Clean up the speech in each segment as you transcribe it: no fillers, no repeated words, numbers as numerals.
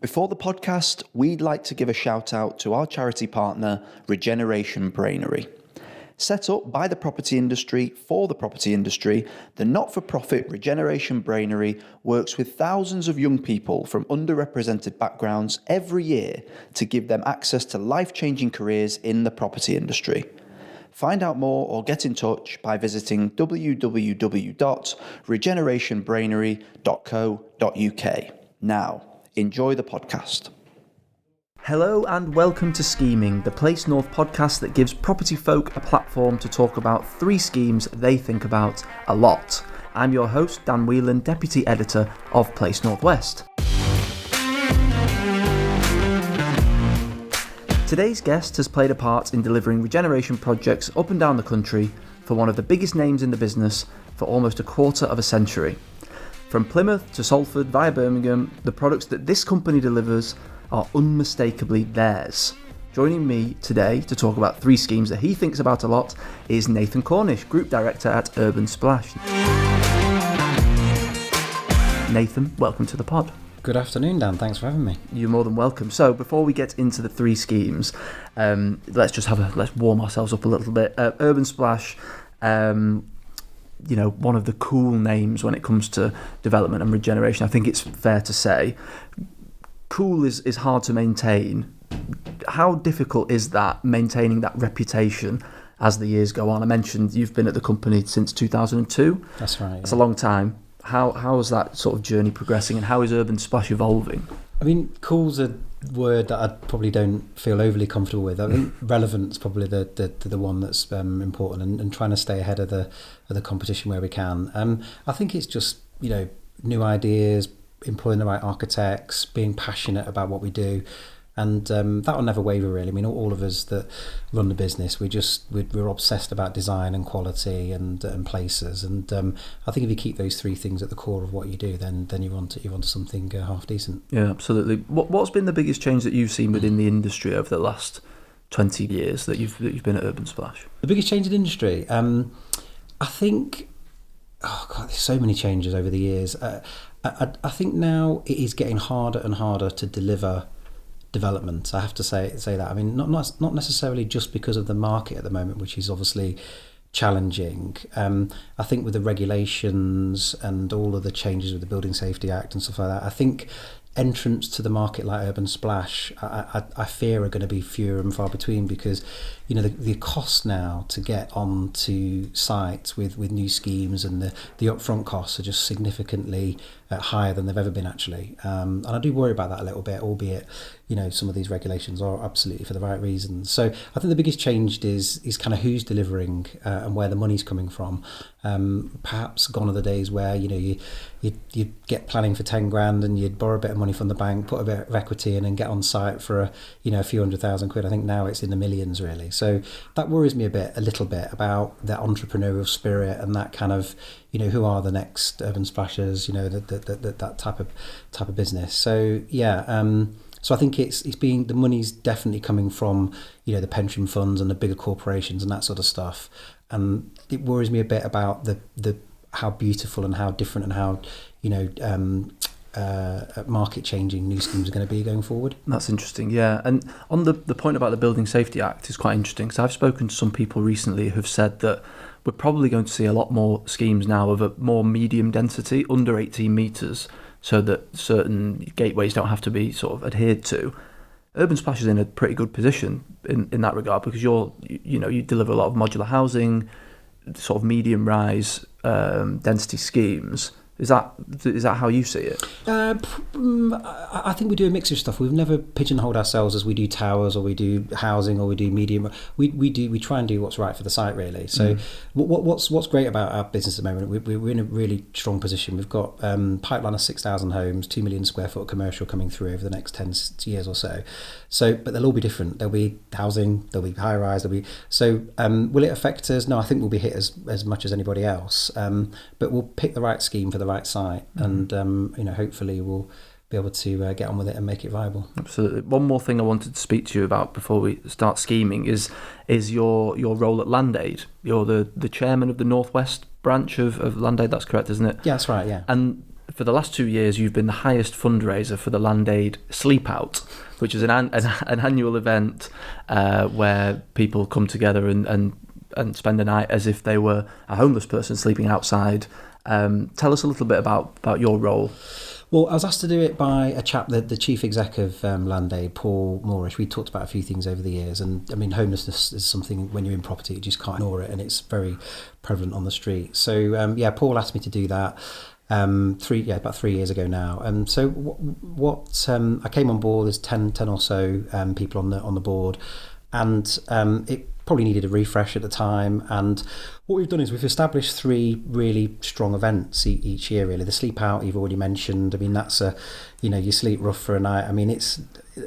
Before the podcast, we'd like to give a shout out to our charity partner, Regeneration Brainery. Set up by the property industry for the property industry, the not-for-profit Regeneration Brainery works with thousands of young people from underrepresented backgrounds every year to give them access to life-changing careers in the property industry. Find out more or get in touch by visiting www.regenerationbrainery.co.uk. Now, enjoy the podcast. Hello and welcome to Scheming, the Place North podcast that gives property folk a platform to talk about 3 schemes they think about a lot. I'm your host, Dan Whelan, Deputy Editor of Place Northwest. Today's guest has played a part in delivering regeneration projects up and down the country for one of the biggest names in the business for almost a quarter of a century. From Plymouth to Salford via Birmingham, the products that this company delivers are unmistakably theirs. Joining me today to talk about 3 schemes that he thinks about a lot is Nathan Cornish, Group Director at Urban Splash. Nathan, welcome to the pod. Good afternoon, Dan. Thanks for having me. You're more than welcome. So before we get into the 3 schemes, let's warm ourselves up a little bit. Urban Splash, one of the cool names when it comes to development and regeneration. I think it's fair to say. Cool is hard to maintain. How difficult is that, maintaining that reputation as the years go on? I mentioned you've been at the company since 2002. That's right. That's a long time. How is that sort of journey progressing, and how is Urban Splash evolving? I mean, cool's a word that I probably don't feel overly comfortable with. I think relevant's probably the one that's important, and trying to stay ahead of the competition where we can. I think it's just new ideas, employing the right architects, being passionate about what we do, and that will never waver really. I mean, all of us that run the business, we're obsessed about design and quality and places, and I think if you keep those 3 things at the core of what you do, then you're onto something half decent. Yeah, absolutely. What's been the biggest change that you've seen within the industry over the last 20 years that you've been at Urban Splash? The biggest change in industry, I think. Oh God, there's so many changes over the years. I think now it is getting harder and harder to deliver development. I have to say that. I mean, not necessarily just because of the market at the moment, which is obviously challenging. I think with the regulations and all of the changes with the Building Safety Act and stuff like that, I think entrants to the market like Urban Splash, I fear are going to be fewer and far between, because the cost now to get onto sites with new schemes and the upfront costs are just significantly higher than they've ever been actually, and I do worry about that a little bit, albeit some of these regulations are absolutely for the right reasons. So I think the biggest change is kind of who's delivering and where the money's coming from. Perhaps gone are the days where you get planning for 10 grand and you'd borrow a bit of money from the bank, put a bit of equity in, and get on site for a few £100,000. I think now it's in the millions really. So that worries me a little bit about the entrepreneurial spirit and that kind of who are the next Urban Splashers, that type of business. So yeah. So I think it's being, the money's definitely coming from the pension funds and the bigger corporations and that sort of stuff, and it worries me a bit about the how beautiful and how different and how market changing new schemes are going to be going forward. That's interesting, yeah. And on the point about the Building Safety Act is quite interesting, because I've spoken to some people recently who've said that we're probably going to see a lot more schemes now of a more medium density, under 18 metres, so that certain gateways don't have to be sort of adhered to. Urban Splash is in a pretty good position in that regard, because you deliver a lot of modular housing, sort of medium rise density schemes. Is that how you see it? I think we do a mix of stuff. We've never pigeonholed ourselves as we do towers or we do housing or we do medium. We try and do what's right for the site really. So what's great about our business at the moment? We're in a really strong position. We've got pipeline of 6,000 homes, 2 million square foot commercial coming through over the next 10 years or so. So, but they'll all be different. There'll be housing, there'll be high rise, will it affect us? No, I think we'll be hit as much as anybody else. But we'll pick the right scheme for the right site, and hopefully we'll be able to get on with it and make it viable. Absolutely. One more thing I wanted to speak to you about before we start scheming is your role at Land Aid. You're the chairman of the Northwest branch of Land Aid. That's correct, isn't it? Yeah, that's right. Yeah. And for the last 2 years, you've been the highest fundraiser for the Land Aid Sleep Out, which is an annual event where people come together and spend a night as if they were a homeless person sleeping outside. Tell us a little bit about your role. Well, I was asked to do it by a chap, the chief exec of Land Aid, Paul Moorish. We talked about a few things over the years, and I mean, homelessness is something when you're in property, you just can't ignore it, and it's very prevalent on the street. So Paul asked me to do that about 3 years ago now. So what I came on board. There's 10 or so people on the board, and it probably needed a refresh at the time. And what we've done is we've established 3 really strong events each year, really. The Sleep Out you've already mentioned. I mean, that's you sleep rough for a night. I mean,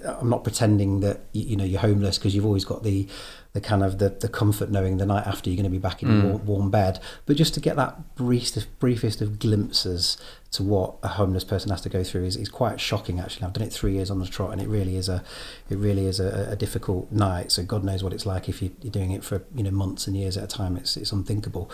I'm not pretending that you're homeless, because you've always got the kind of the comfort knowing the night after you're going to be back in your warm bed. But just to get that briefest of glimpses to what a homeless person has to go through is quite shocking, actually. I've done it 3 years on the trot, and it really is a difficult night. So God knows what it's like if you're doing it for months and years at a time. It's unthinkable.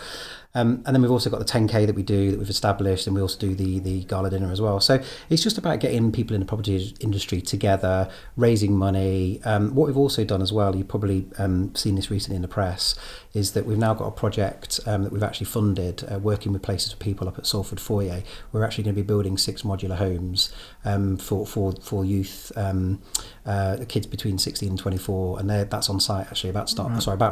And then we've also got the 10K that we've established, and we also do the gala dinner as well. So it's just about getting people in the property industry together, raising money. What we've also done as well, you've probably seen this recently in the press, is that we've now got a project that we've actually funded, working with places for people up at Salford Foyer. We're actually going to be building 6 modular homes for youth, kids between 16 and 24, and that's on site actually, about to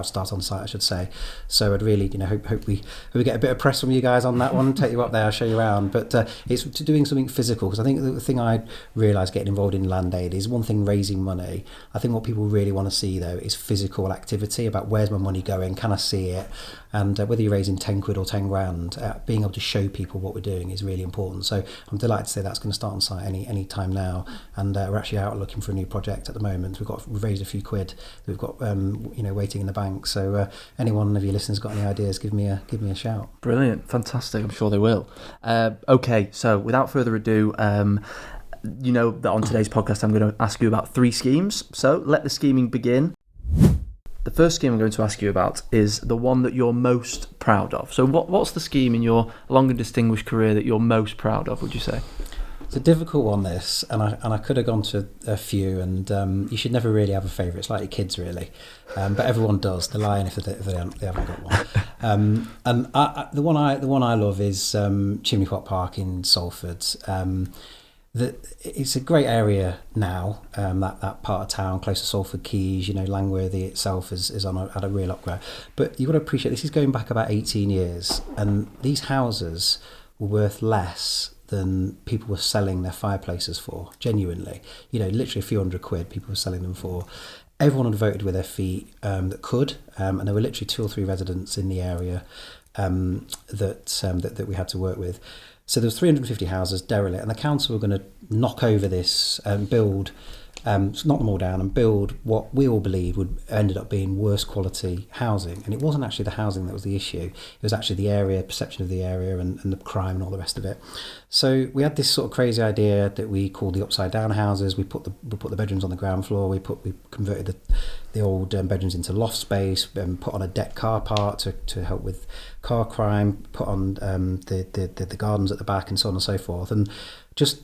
start on site, I should say. So I'd really hope we get a bit of press from you guys on that one. Take you up there, I'll show you around. But it's to doing something physical, because I think the thing I realised getting involved in Land Aid is one thing raising money. I think what people really want to see though is physical activity, about where's my money going, can I see it? And whether you're raising 10 quid or 10 grand, being able to show people what we're doing is really important. So I'm delighted to say that's going to start on site any time now, and we're actually out looking for a new project at the moment. We've raised a few quid that we've got waiting in the bank. So any one of your listeners got any ideas, give me a shout. Brilliant, fantastic. I'm sure they will. Okay, so without further ado, you know that on today's podcast I'm going to ask you about 3 schemes. So let the scheming begin. The first scheme I'm going to ask you about is the one that you're most proud of. So what's the scheme in your long and distinguished career that you're most proud of, would you say? It's a difficult one, this, and I could have gone to a few, and you should never really have a favourite. It's like your kids, really, but everyone does. They're lying if they haven't got one. And the one I love is Chimney Pot Park in Salford. It's a great area now, that part of town, close to Salford Quays. Langworthy itself is at a real upgrade. But you've got to appreciate, this is going back about 18 years, and these houses were worth less than people were selling their fireplaces for, genuinely. Literally a few hundred quid people were selling them for. Everyone had voted with their feet that could, and there were literally 2 or 3 residents in the area that we had to work with. So there was 350 houses derelict, and the council were going to knock over this and build, knock them all down and build what we all believe would ended up being worse quality housing. And it wasn't actually the housing that was the issue. It was actually the area, perception of the area, and the crime and all the rest of it. So we had this sort of crazy idea that we called the upside down houses. We put the bedrooms on the ground floor. We converted the old bedrooms into loft space, put on a deck car park to help with car crime, put on the gardens at the back, and so on and so forth. And just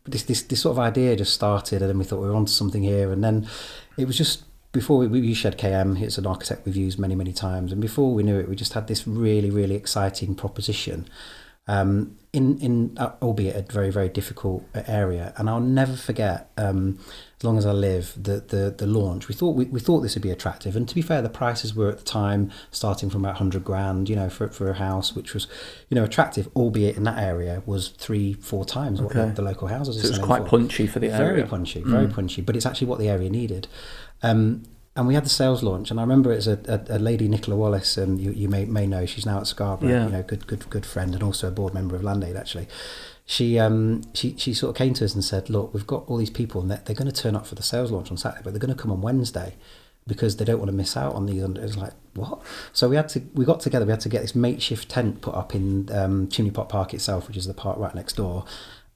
this sort of idea just started, and then we thought we were onto something here. And then it was just, before we used Shed KM, it's an architect we've used many times, and before we knew it, we just had this really, really exciting proposition in albeit a very, very difficult area. And I'll never forget, as long as I live, the launch. We thought this would be attractive, and to be fair, the prices were at the time starting from about 100 grand, for a house, which was, attractive, albeit in that area was 3-4 times what the local houses. So it was quite punchy for the area. Very punchy, but it's actually what the area needed. And we had the sales launch, and I remember it's a lady, Nicola Wallace, you may know. She's now at Scarborough, good friend, and also a board member of Land Aid, actually. She sort of came to us and said, look, we've got all these people, and they're going to turn up for the sales launch on Saturday, but they're going to come on Wednesday because they don't want to miss out on these. And it was like, what? So we got together. We had to get this makeshift tent put up in Chimney Pot Park itself, which is the park right next door,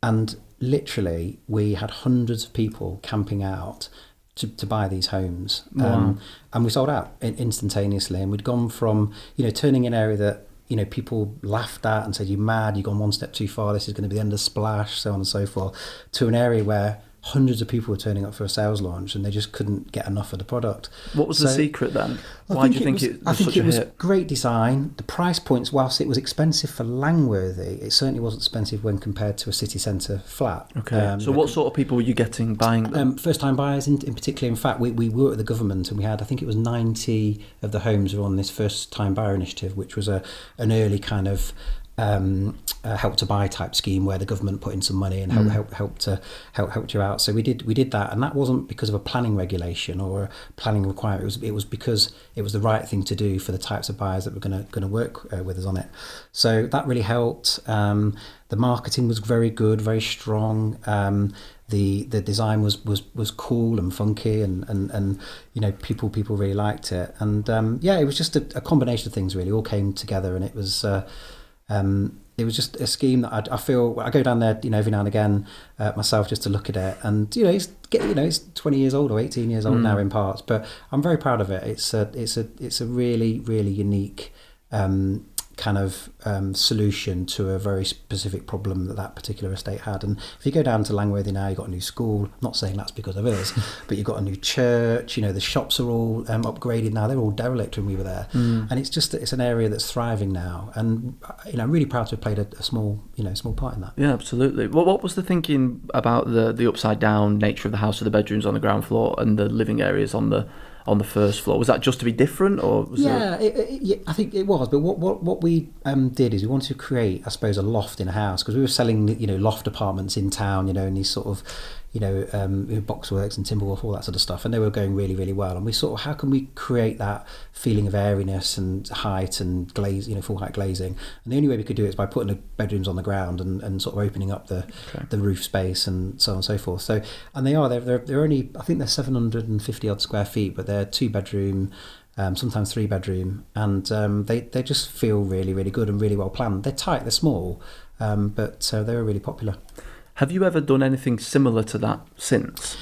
and literally we had hundreds of people camping out to buy these homes. Wow. And we sold out instantaneously, and we'd gone from turning an area that people laughed at and said, "You're mad, you've gone one step too far, this is going to be the end of Splash," so on and so forth, to an area where hundreds of people were turning up for a sales launch and they just couldn't get enough of the product. What was the secret then? Why do you think it was such a hit? I think it was great design. The price points, whilst it was expensive for Langworthy, it certainly wasn't expensive when compared to a city centre flat. Okay. So what sort of people were you getting buying them? First-time buyers in particular. In fact, we worked with the government and we had, I think it was 90 of the homes were on this first-time buyer initiative, which was an early kind of help to buy type scheme where the government put in some money and helped you out. So we did that, and that wasn't because of a planning regulation or a planning requirement. It was because it was the right thing to do for the types of buyers that were going to work with us on it. So that really helped. The marketing was very good, very strong. The design was cool and funky, and people really liked it. And it was just a combination of things really all came together, and it was just a scheme that I feel I go down there, every now and again myself just to look at it, and it's 20 years old or 18 years old now in parts, but I'm very proud of it. It's a really, really unique kind of solution to a very specific problem that particular estate had. And if you go down to Langworthy now, you've got a new school. I'm not saying that's because of us, but you've got a new church. The shops are all upgraded now. They're all derelict when we were there, and it's an area that's thriving now. And I'm really proud to have played a small part in that. Yeah, absolutely. Well, what was the thinking about the upside down nature of the house, of the bedrooms on the ground floor and the living areas on the first floor? Was that just to be different, or was I think it was. But what we did is we wanted to create, I suppose, a loft in a house, because we were selling loft apartments in town, in these sort of Boxworks and Timberwolf, all that sort of stuff, and they were going really, really well. And we sort of, how can we create that feeling of airiness and height and glaze, full height glazing? And the only way we could do it is by putting the bedrooms on the ground and sort of opening up the roof space and so on and so forth. So, and they're only, I think they're 750 odd square feet, but they're 2-bedroom. Sometimes 3-bedroom, and they just feel really, really good and really well planned. They're tight, they're small, but they were really popular. Have you ever done anything similar to that since?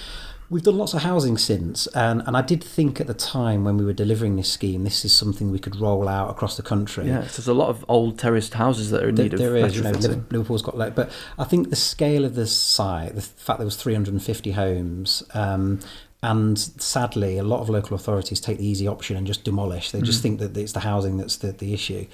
We've done lots of housing since, and I did think at the time when we were delivering this scheme, this is something we could roll out across the country. Yeah, there's a lot of old terraced houses that are in need of retrofitting. Liverpool's got, but I think the scale of the site, the fact there was 350 homes. And sadly, a lot of local authorities take the easy option and just demolish. They just think that it's the housing that's the issue.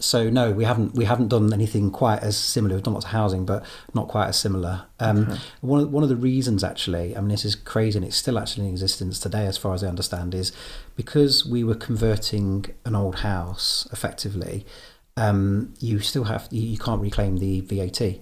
So no, we haven't done anything quite as similar. We've done lots of housing, but not quite as similar. One of the reasons, actually, this is crazy, and it's still actually in existence today, as far as I understand, is because we were converting an old house effectively. You can't reclaim the VAT.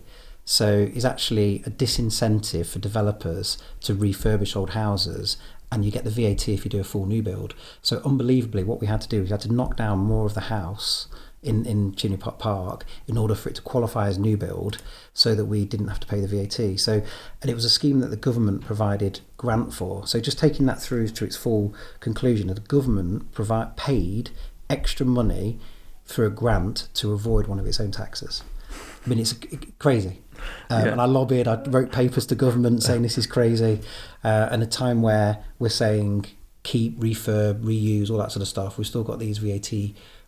So it's actually a disincentive for developers to refurbish old houses, and you get the VAT if you do a full new build. So unbelievably, what we had to do is we had to knock down more of the house in Chimney Pot Park in order for it to qualify as new build, so that we didn't have to pay the VAT. So, and it was a scheme that the government provided grant for. So just taking that through to its full conclusion, the government paid extra money through a grant to avoid one of its own taxes. It's crazy. And I lobbied, I wrote papers to government saying this is crazy. And a time where we're saying keep, refurb, reuse, all that sort of stuff, we've still got these VAT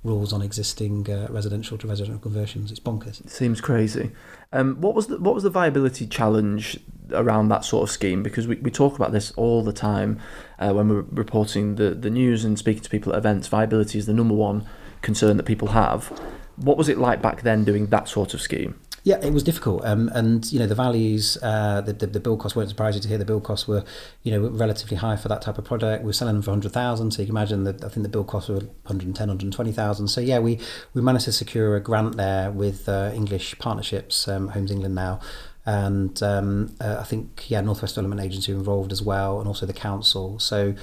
rules on existing residential to residential conversions. It's bonkers. It seems crazy. What was the viability challenge around that sort of scheme? Because we talk about this all the time when we're reporting the news and speaking to people at events. Viability is the number one concern that people have. What was it like back then doing that sort of scheme? Yeah, it was difficult, and the values, the build costs, won't surprise you to hear the build costs were, relatively high for that type of product. We were selling them for 100,000, so you can imagine that I think the build costs were 110, 120,000. So yeah, we managed to secure a grant there with English Partnerships, Homes England now, and I think North West Development Agency were involved as well, and also the council. So.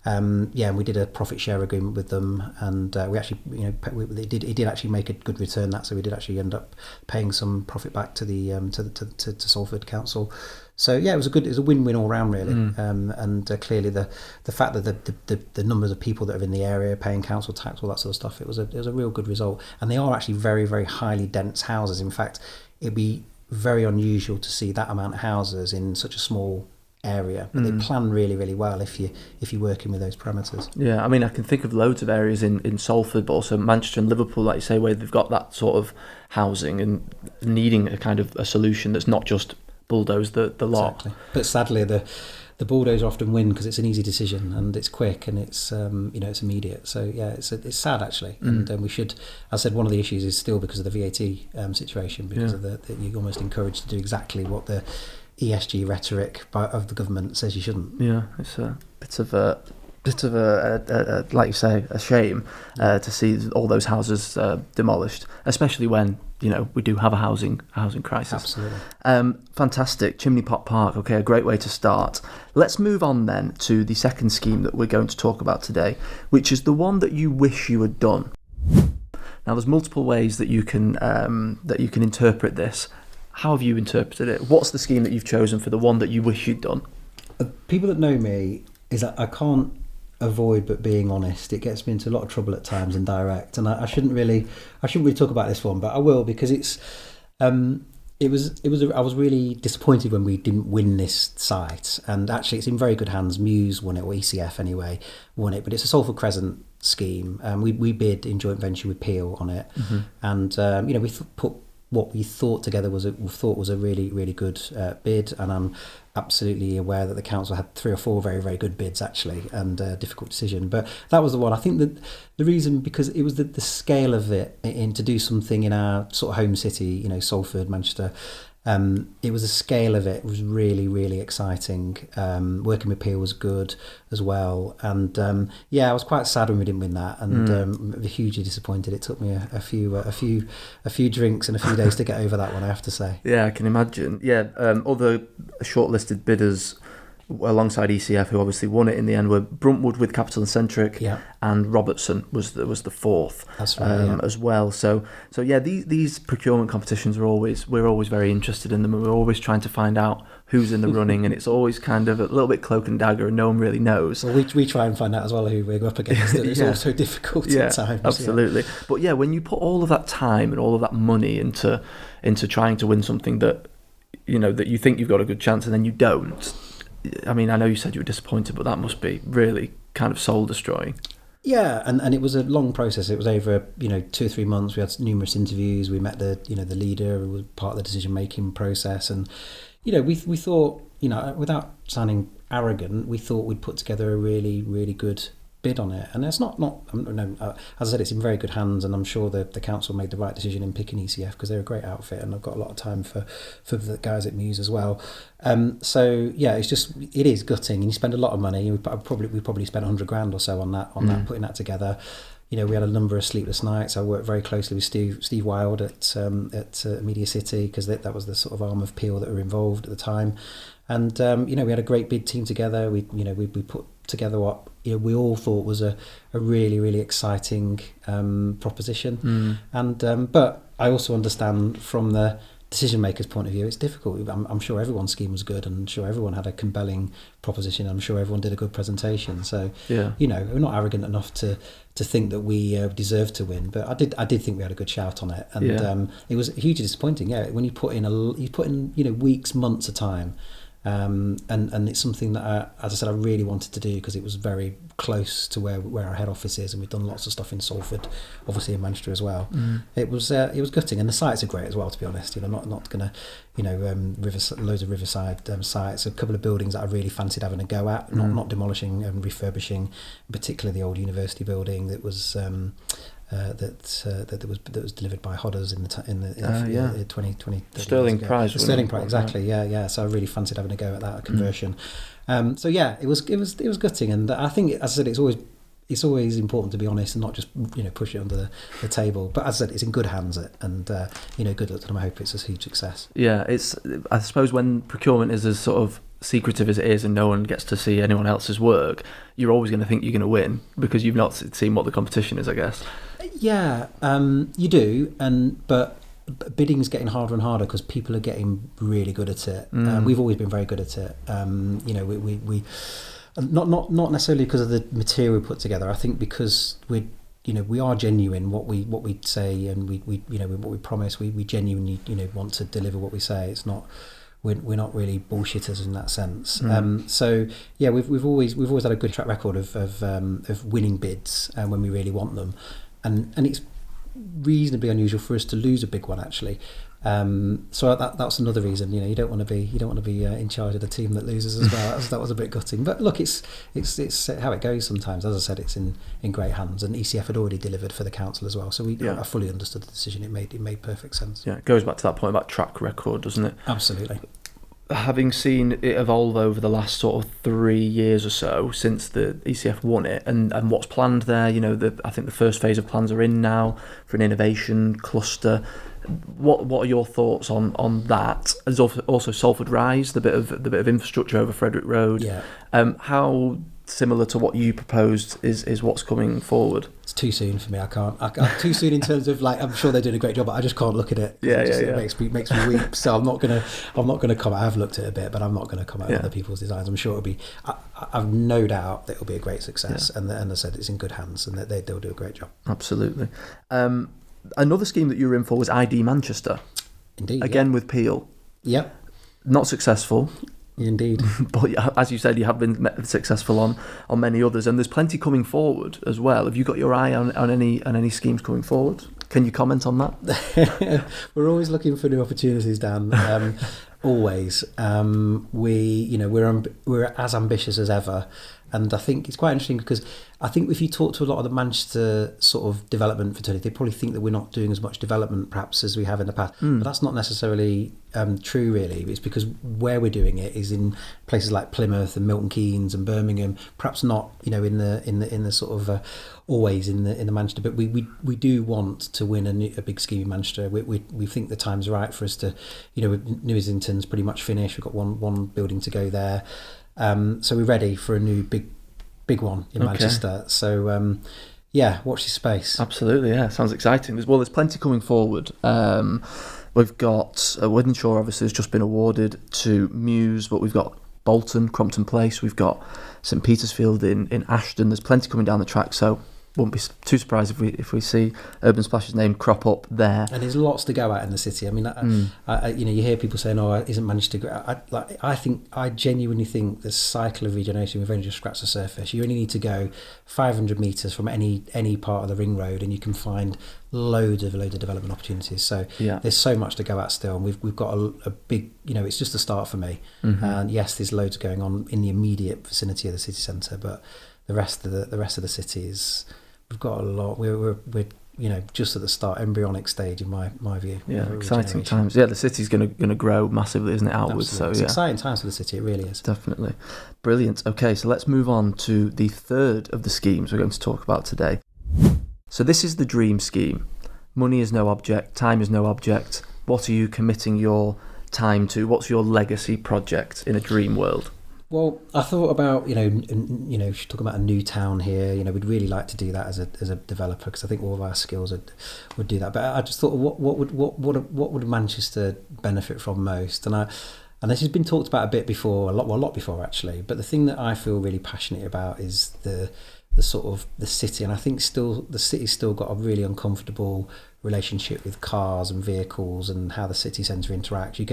And we did a profit share agreement with them, and we actually, it did actually make a good return. So we did actually end up paying some profit back to the to Salford Council. So yeah, it was a win-win all round really. And clearly the fact that the numbers of people that are in the area paying council tax, all that sort of stuff, it was a real good result. And they are actually very, very highly dense houses. In fact, it'd be very unusual to see that amount of houses in such a small area, but they plan really, really well if you're working with those parameters. Yeah, I mean, I can think of loads of areas in Salford, but also Manchester and Liverpool, like you say, where they've got that sort of housing and needing a kind of a solution that's not just bulldoze the lot. Exactly. But sadly, the bulldozer often win because it's an easy decision and it's quick and it's it's immediate. So yeah, it's sad actually, and we should. As I said, one of the issues is still because of the VAT situation, because of the you're almost encouraged to do exactly what the ESG rhetoric of the government says you shouldn't. Yeah, it's a bit of a like you say, a shame to see all those houses demolished, especially when we do have a housing crisis. Absolutely. Fantastic. Chimney Pot Park. Okay, a great way to start. Let's move on then to the second scheme that we're going to talk about today, which is the one that you wish you had done. Now, there's multiple ways that you can interpret this. How have you interpreted it? What's the scheme that you've chosen for the one that you wish you'd done? People that know me is that I can't avoid but being honest. It gets me into a lot of trouble at times and direct, and I shouldn't really talk about this one, but I will, because I was really disappointed when we didn't win this site, and actually it's in very good hands. Muse won it, or ECF anyway won it, but it's a Salford Crescent scheme, and we bid in joint venture with Peel on it, and we put what we thought together was a really, really good bid, and I'm absolutely aware that the council had 3 or 4 very, very good bids actually, and a difficult decision. But that was the one. I think that the reason, because it was the scale of it, in to do something in our sort of home city, Salford, Manchester. It was the scale of it was really, really exciting. Working with Peel was good as well, and I was quite sad when we didn't win that, and hugely disappointed. It took me a few drinks and a few days to get over that one, I have to say. Yeah, I can imagine. Yeah, other shortlisted bidders alongside ECF, who obviously won it in the end, were Bruntwood with Capital and Centric, and Robertson was the fourth. That's right, as well. So yeah, these procurement competitions we're always very interested in them, and we're always trying to find out who's in the running, and it's always kind of a little bit cloak and dagger, and no one really knows. Well, we try and find out as well who we're up against. It's also difficult at times. Absolutely. Yeah. But yeah, when you put all of that time and all of that money into trying to win something that that you think you've got a good chance, and then you don't. I mean, I know you said you were disappointed, but that must be really kind of soul destroying. Yeah, and it was a long process. It was over 2 or 3 months. We had numerous interviews. We met the leader, who was part of the decision making process, and we thought, without sounding arrogant, we thought we'd put together a really, really good bid on it. And it's not as I said, it's in very good hands, and I'm sure the council made the right decision in picking ECF, because they're a great outfit, and I've got a lot of time for the guys at Muse as well. So yeah, it is gutting, and you spend a lot of money. We probably spent $100,000 or so on that putting that together. We had a number of sleepless nights. I worked very closely with Steve Wilde at Media City, because that was the sort of arm of Peel that were involved at the time. And we had a great bid team together. We put together what we all thought was a really, really exciting proposition. And but I also understand from the decision maker's point of view, it's difficult. I'm sure everyone's scheme was good, and I'm sure everyone had a compelling proposition. I'm sure everyone did a good presentation. So we're not arrogant enough to think that we deserved to win, but I did think we had a good shout on it, and it was hugely disappointing. Yeah, when you put in weeks, months of time. And it's something that as I said, I really wanted to do, because it was very close to where our head office is, and we've done lots of stuff in Salford, obviously in Manchester as well. It was gutting, and the sites are great as well, to be honest. Not gonna loads of riverside sites, a couple of buildings that I really fancied having a go at, not demolishing and refurbishing, particularly the old university building that was that was delivered by Hodders in the 2020 Sterling Prize. Sterling Prize, exactly. Yeah. So I really fancied having a go at that conversion. So yeah, it was gutting, and I think, as I said, it's always important to be honest and not just push it under the table. But as I said, it's in good hands, and good luck to them. I hope it's a huge success. Yeah, I suppose when procurement is as sort of secretive as it is, and no one gets to see anyone else's work, you're always going to think you're going to win, because you've not seen what the competition is, I guess. Yeah, you do, but bidding's getting harder and harder, because people are getting really good at it. We've always been very good at it. We not necessarily because of the material we put together. I think because we are genuine. What we say, and we what we promise, we genuinely want to deliver what we say. It's not. we're not really bullshitters in that sense. So yeah, we've always had a good track record of winning bids when we really want them, and it's reasonably unusual for us to lose a big one actually. So that's another reason, you don't want to be in charge of the team that loses as well. That was a bit gutting, but look, it's how it goes sometimes. As I said, it's in great hands, and ECF had already delivered for the council as well, so I fully understood the decision. It made perfect sense. Yeah, it goes back to that point about track record, doesn't it? Absolutely. Having seen it evolve over the last sort of 3 years or so since the ECF won it, and what's planned there, I think the first phase of plans are in now for an innovation cluster. What are your thoughts on that? There's also Salford Rise, the bit of infrastructure over Frederick Road. Yeah. How similar to what you proposed is what's coming forward? It's too soon for me. I can't too soon in terms of, like, I'm sure they're doing a great job, but I just can't look at it. It makes me weep. So I'm not gonna comment. I've looked at it a bit, but I'm not gonna comment on other people's designs. I'm sure it'll be. I've no doubt that it'll be a great success, and as I said, it's in good hands, and that they'll do a great job. Absolutely. Another scheme that you were in for was ID Manchester. Indeed. Again with Peel. Yep. Not successful. Indeed. But as you said, you have been successful on many others, and there's plenty coming forward as well. Have you got your eye on any schemes coming forward? Can you comment on that? We're always looking for new opportunities, Dan. Always. We're as ambitious as ever. And I think it's quite interesting because I think if you talk to a lot of the Manchester sort of development fraternity, they probably think that we're not doing as much development perhaps as we have in the past. But that's not necessarily true, really. It's because where we're doing it is in places like Plymouth and Milton Keynes and Birmingham. Perhaps not, in the sort of always in the Manchester. But we do want to win a big scheme in Manchester. We think the time's right for us to, New Islington's pretty much finished. We've got one building to go there. So we're ready for a new big one in Manchester. So watch this space. Absolutely, yeah, sounds exciting. There's plenty coming forward. We've got Wythenshawe obviously has just been awarded to Muse, but we've got Bolton, Crompton Place, we've got St Petersfield in Ashton. There's plenty coming down the track, so wouldn't be too surprised if we see Urban Splash's name crop up there. And there's lots to go at in the city. I mean, you hear people saying, "Oh, isn't Manchester great?" I genuinely think the cycle of regeneration, we've only just scratched the surface. You only need to go 500 metres from any part of the ring road, and you can find loads of development opportunities. So there's so much to go at still, and we've got a big, it's just a start for me. And yes, there's loads going on in the immediate vicinity of the city centre, but the rest of the city is. We've got a lot. We're just at the start, embryonic stage in my view. Yeah, exciting times. Yeah, the city's going to grow massively, isn't it, outwards? Absolutely. So it's exciting times for the city. It really is. Definitely, brilliant. Okay, so let's move on to the third of the schemes we're going to talk about today. So this is the dream scheme. Money is no object. Time is no object. What are you committing your time to? What's your legacy project in a dream world? Well, I thought about, talk about a new town here. We'd really like to do that as a developer, because I think all of our skills would do that. But I just thought, what would Manchester benefit from most? And this has been talked about a bit before, a lot before actually. But the thing that I feel really passionate about is the sort of the city, and I think the city's still got a really uncomfortable relationship with cars and vehicles and how the city centre interacts. You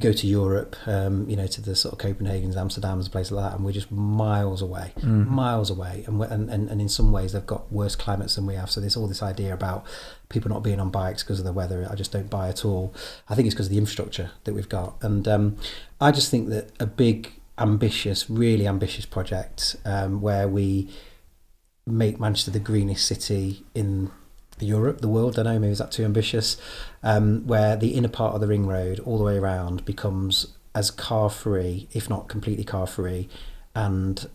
go to Europe, to the sort of Copenhagen's, Amsterdam's, places like that, and we're just miles away, and in some ways they've got worse climates than we have. So there's all this idea about people not being on bikes because of the weather. I just don't buy at all. I think it's because of the infrastructure that we've got, and I just think that a big, really ambitious project where we make Manchester the greenest city in Europe, the world, I don't know, maybe is that too ambitious, where the inner part of the ring road all the way around becomes as car free, if not completely car free, and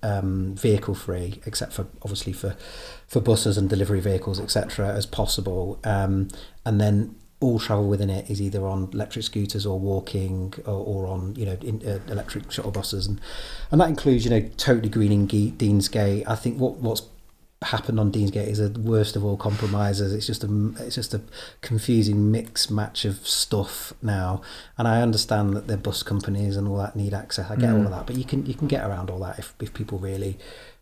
vehicle free, except for obviously for buses and delivery vehicles, etc., as possible, and then all travel within it is either on electric scooters or walking or on electric shuttle buses, and that includes totally greening Deansgate. I think what's happened on Deansgate is the worst of all compromises. It's just a confusing mix match of stuff now, and I understand that the bus companies and all that need access. I get all of that, but you can get around all that if people really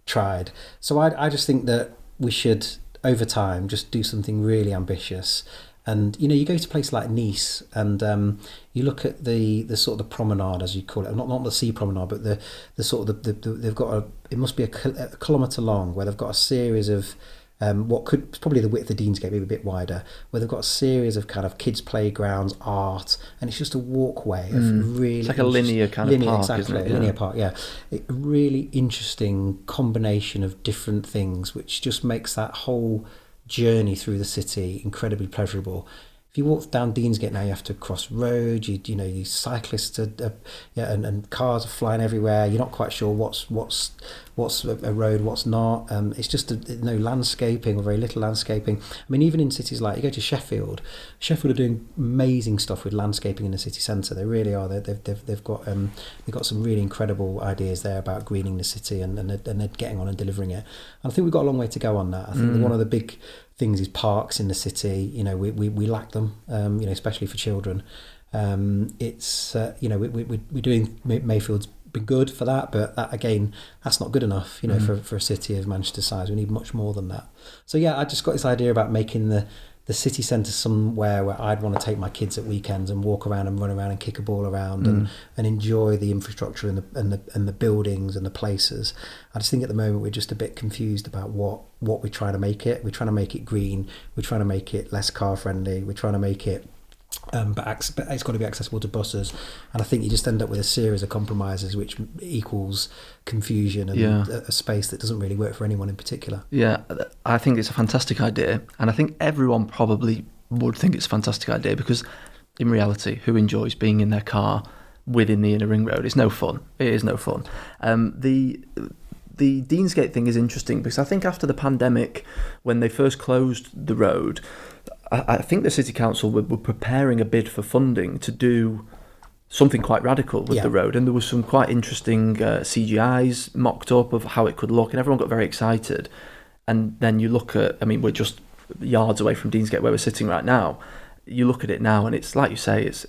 tried. So I just think that we should, over time, just do something really ambitious, And you go to a place like Nice, and you look at the sort of the promenade, as you call it, not the sea promenade, but the sort of the they've got it must be a kilometre long, where they've got a series of what could probably the width of Deansgate, maybe a bit wider, where they've got a series of kind of kids playgrounds, art, and it's just a walkway of really, it's like a linear kind of park, exactly, isn't it? Linear park, yeah. A really interesting combination of different things, which just makes that whole journey through the city incredibly pleasurable. If you walk down Deansgate now, you have to cross roads. You cyclists and cars are flying everywhere. You're not quite sure what's a road, what's not. It's just no landscaping or very little landscaping. I mean, even in cities like, you go to Sheffield. Sheffield are doing amazing stuff with landscaping in the city centre. They really are. They've got some really incredible ideas there about greening the city, and they're getting on and delivering it. And I think we've got a long way to go on that. I think that one of the big things is parks in the city. We lack them, especially for children. It's we're doing Mayfield's been good for that, but that, again, that's not good enough, for a city of Manchester size. We need much more than that. So yeah, I just got this idea about making the city centre somewhere where I'd want to take my kids at weekends and walk around and run around and kick a ball around and enjoy the infrastructure and the buildings and the places. I just think at the moment we're just a bit confused about what we're trying to make it. We're trying to make it green. We're trying to make it less car friendly. We're trying to make it but it's got to be accessible to buses, and I think you just end up with a series of compromises which equals confusion and a space that doesn't really work for anyone in particular. Yeah, I think it's a fantastic idea, and I think everyone probably would think it's a fantastic idea, because in reality, who enjoys being in their car within the inner ring road? It's no fun. It is no fun. The Deansgate thing is interesting, because I think after the pandemic, when they first closed the road, I think the City Council were preparing a bid for funding to do something quite radical with the road, and there was some quite interesting CGIs mocked up of how it could look, and everyone got very excited. And then you look at, we're just yards away from Deansgate where we're sitting right now. You look at it now, and it's like you say, it's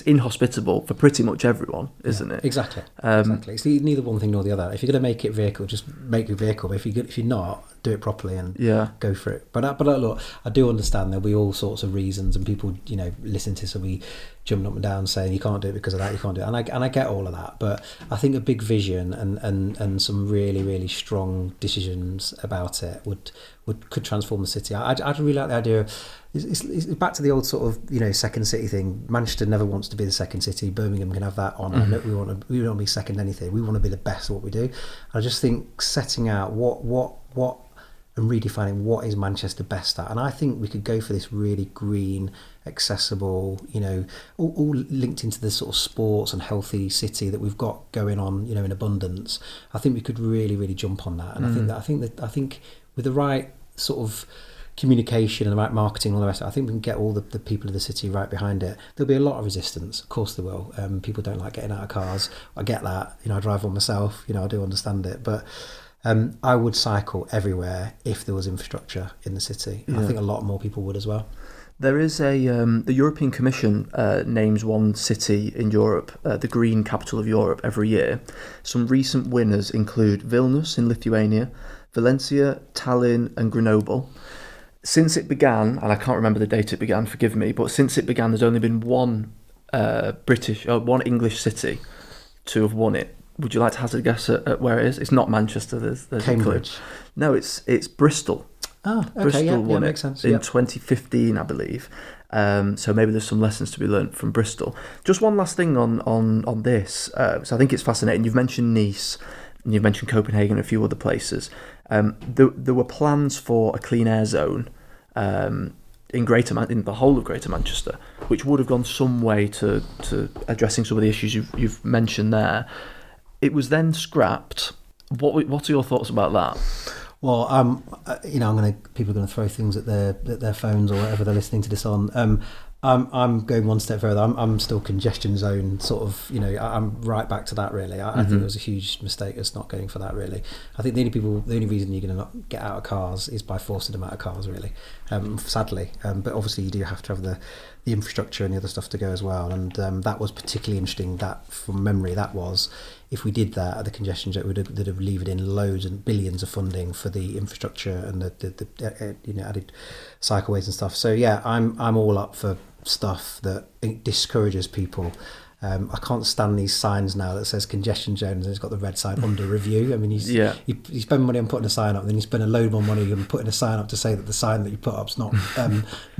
inhospitable for pretty much everyone, isn't it? Exactly. Exactly. It's neither one thing nor the other. If you're going to make it vehicle, just make your vehicle. But if you're not, do it properly and go for it. But look, I do understand there'll be all sorts of reasons, and people listen to this will be jumping up and down saying you can't do it because of that, you can't do it, and I get all of that. But I think a big vision and some really, really strong decisions about it could transform the city. I'd really like the idea of, it's back to the old sort of second city thing. Manchester never wants to be the second city. Birmingham can have that honour. We don't want to be second anything. We want to be the best at what we do. I just think setting out what and redefining what is Manchester best at, and I think we could go for this really green, accessible, all linked into the sort of sports and healthy city that we've got going on, in abundance. I think we could really, really jump on that, and I think with the right sort of communication and the right marketing and all the rest of it, I think we can get all the people of the city right behind it. There'll be a lot of resistance, of course there will. People don't like getting out of cars. I get that. I drive one myself. I do understand it, but I would cycle everywhere if there was infrastructure in the city. I think a lot more people would as well. There is the European Commission names one city in Europe, the green capital of Europe, every year. Some recent winners include Vilnius in Lithuania, Valencia, Tallinn and Grenoble. Since it began, and I can't remember the date it began, forgive me, but since it began, there's only been one English city to have won it. Would you like to hazard a guess at where it is? It's not Manchester. There's Cambridge. A clue. No, it's Bristol. Oh, okay, Bristol won makes it sense. in 2015, I believe. So maybe there's some lessons to be learnt from Bristol. Just one last thing on this. So I think it's fascinating. You've mentioned Nice, and you've mentioned Copenhagen and a few other places. There were plans for a clean air zone in the whole of Greater Manchester, which would have gone some way to addressing some of the issues you've mentioned there. It was then scrapped. What are your thoughts about that? Well, people are going to throw things at their phones or whatever they're listening to this on. I'm going one step further. I'm still congestion zone sort of. I'm right back to that really. I think it was a huge mistake us not going for that really. I think the only reason you're going to not get out of cars is by forcing them out of cars really. Sadly, but obviously you do have to have the infrastructure and the other stuff to go as well. And that was particularly interesting. That from memory, that was if we did that at the congestion zone, they'd have levered in loads and billions of funding for the infrastructure and the added cycleways and stuff. So yeah, I'm all up for stuff that discourages people. I can't stand these signs now that says congestion zone and it's got the red sign under review. I mean, you spend money on putting a sign up, and then you spend a load more money on putting a sign up to say that the sign that you put up's not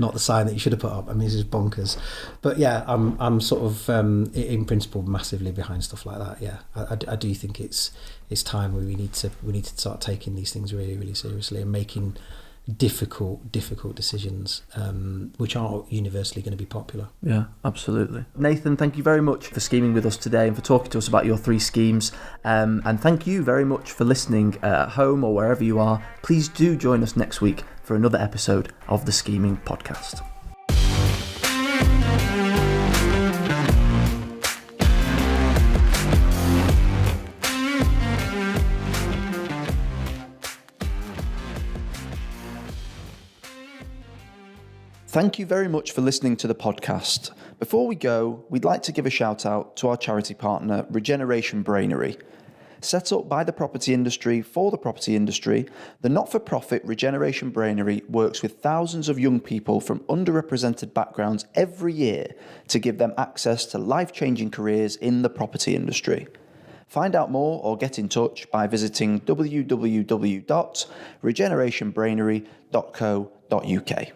not the sign that you should have put up. I mean, this is bonkers. But yeah, I'm sort of in principle massively behind stuff like that. Yeah, I do think it's time where we need to start taking these things really, really seriously and making difficult decisions which aren't universally going to be popular. Yeah, absolutely. Nathan, thank you very much for scheming with us today and for talking to us about your 3 schemes, and thank you very much for listening at home or wherever you are. Please do join us next week for another episode of the Scheming Podcast. Thank you very much for listening to the podcast. Before we go, we'd like to give a shout out to our charity partner, Regeneration Brainery. Set up by the property industry for the property industry, the not-for-profit Regeneration Brainery works with thousands of young people from underrepresented backgrounds every year to give them access to life-changing careers in the property industry. Find out more or get in touch by visiting www.regenerationbrainery.co.uk.